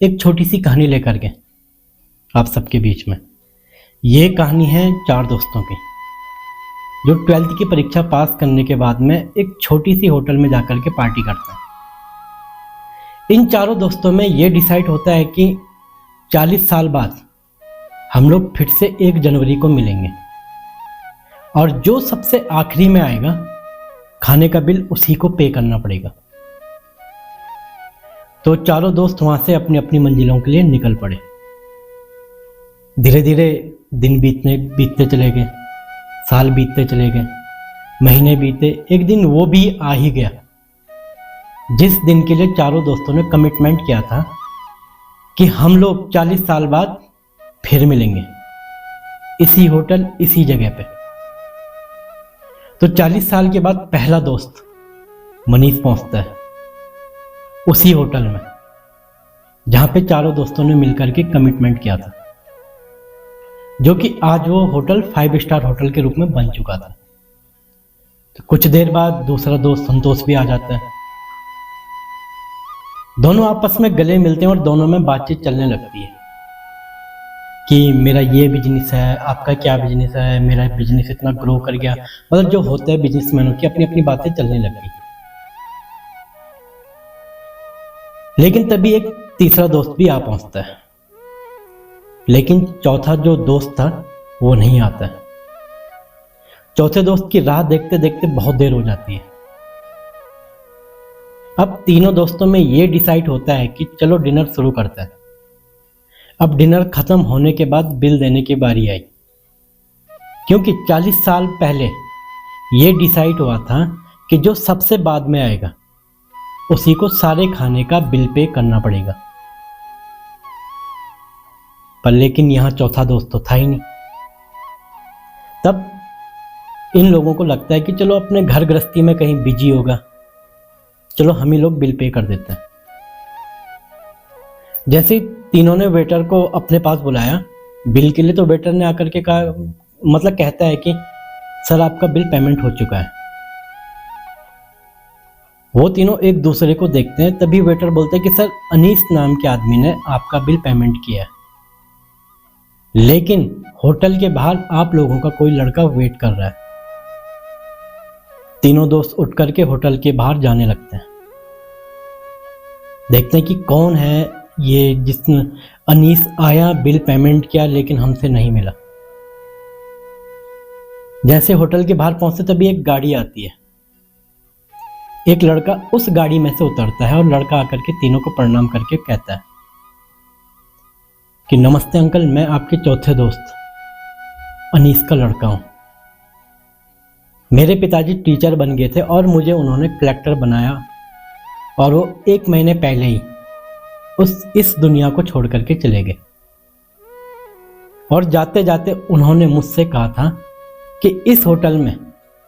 एक छोटी सी कहानी लेकर के आप सबके बीच में। ये कहानी है चार दोस्तों की जो 12th की परीक्षा पास करने के बाद में एक छोटी सी होटल में जाकर के पार्टी करते हैं। इन चारों दोस्तों में ये डिसाइड होता है कि 40 साल बाद हम लोग फिर से 1 जनवरी को मिलेंगे और जो सबसे आखिरी में आएगा खाने का बिल उसी को पे करना पड़ेगा। तो चारों दोस्त वहां से अपनी अपनी मंजिलों के लिए निकल पड़े। धीरे धीरे दिन बीतते चले गए, साल बीतते चले गए, महीने बीते। एक दिन वो भी आ ही गया जिस दिन के लिए चारों दोस्तों ने कमिटमेंट किया था कि हम लोग 40 साल बाद फिर मिलेंगे इसी होटल इसी जगह पे। तो 40 साल के बाद पहला दोस्त मनीष पहुंचता है उसी होटल में जहां पे चारों दोस्तों ने मिलकर के कमिटमेंट किया था, जो कि आज वो होटल 5 स्टार होटल के रूप में बन चुका था। तो कुछ देर बाद दूसरा दोस्त संतोष भी आ जाता है। दोनों आपस में गले मिलते हैं और दोनों में बातचीत चलने लगती है कि मेरा ये बिजनेस है, आपका क्या बिजनेस है, मेरा बिजनेस इतना ग्रो कर गया। मतलब जो होता है बिजनेसमैनों की अपनी अपनी बातें चलने लगती। लेकिन तभी एक तीसरा दोस्त भी आ पहुंचता है, लेकिन चौथा जो दोस्त था वो नहीं आता है। चौथे दोस्त की राह देखते देखते बहुत देर हो जाती है। अब तीनों दोस्तों में ये डिसाइड होता है कि चलो डिनर शुरू करते हैं। अब डिनर खत्म होने के बाद बिल देने की बारी आई, क्योंकि 40 साल पहले ये डिसाइड हुआ था कि जो सबसे बाद में आएगा उसी को सारे खाने का बिल पे करना पड़ेगा। पर लेकिन यहां चौथा दोस्त तो था ही नहीं। तब इन लोगों को लगता है कि चलो अपने घर गृहस्थी में कहीं बिजी होगा, चलो हम ही लोग बिल पे कर देते हैं। जैसे तीनों ने वेटर को अपने पास बुलाया बिल के लिए, तो वेटर ने आकर के कहा, मतलब कहता है कि सर आपका बिल पेमेंट हो चुका है। वो तीनों एक दूसरे को देखते हैं। तभी वेटर बोलते हैं कि सर अनीस नाम के आदमी ने आपका बिल पेमेंट किया है, लेकिन होटल के बाहर आप लोगों का कोई लड़का वेट कर रहा है। तीनों दोस्त उठ करके होटल के बाहर जाने लगते हैं। देखते हैं कि कौन है ये जिसने अनीस आया, बिल पेमेंट किया, लेकिन हमसे नहीं मिला। जैसे होटल के बाहर पहुंचते तभी एक गाड़ी आती है। एक लड़का उस गाड़ी में से उतरता है और लड़का आकर के तीनों को प्रणाम करके कहता है कि नमस्ते अंकल, मैं आपके चौथे दोस्त अनीस का लड़का हूं। मेरे पिताजी टीचर बन गए थे और मुझे उन्होंने कलेक्टर बनाया, और वो 1 महीने पहले ही इस दुनिया को छोड़ करके चले गए। और जाते जाते उन्होंने मुझसे कहा था कि इस होटल में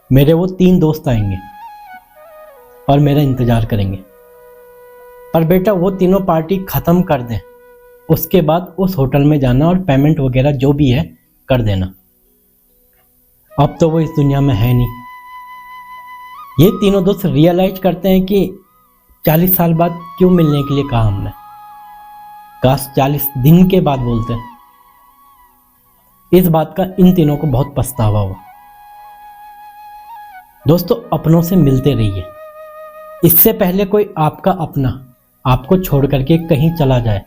मेरे वो 3 दोस्त आएंगे और मेरा इंतजार करेंगे, पर बेटा वो तीनों पार्टी खत्म कर दें, उसके बाद उस होटल में जाना और पेमेंट वगैरह जो भी है कर देना। अब तो वो इस दुनिया में है नहीं। ये तीनों दोस्त रियलाइज करते हैं कि 40 साल बाद क्यों मिलने के लिए कहा हमने, काश 40 दिन के बाद बोलते हैं। इस बात का इन तीनों को बहुत पछतावा हुआ। दोस्तों, अपनों से मिलते रहिए, इससे पहले कोई आपका अपना आपको छोड़ करके कहीं चला जाए